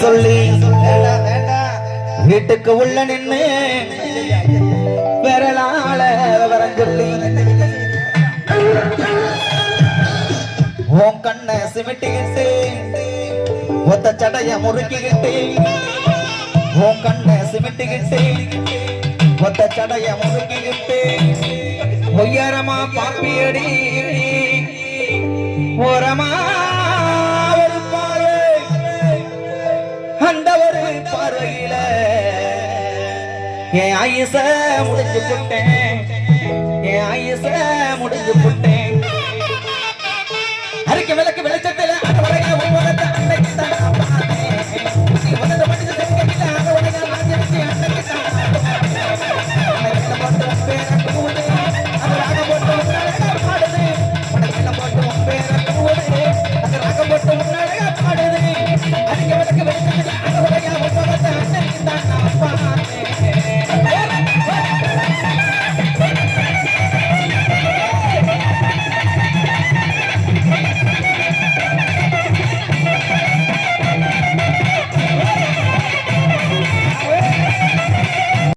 சொல்லி வீட்டுக்கு உள்ள நின்னு விரலால விவரம் சொல்லி உன் கண்ணை சிமிட்டிக்கிட்டு ஒத்த சடைய முறுக்கிக்கிட்டு உன் கண்ணை சிமிட்டிக்கிட்டு ஒத்த சடைய முறுக்கிக்கிட்டு ஒய்யரமா பாப்பியடி ஓரமா ஒரு பாரு அந்த ஒரு பார்வையில என் ஆயுச முடிஞ்சு புட்டேன் என் ஆயுச முடிஞ்சு புட்டேன் அரிக்க விளக்கு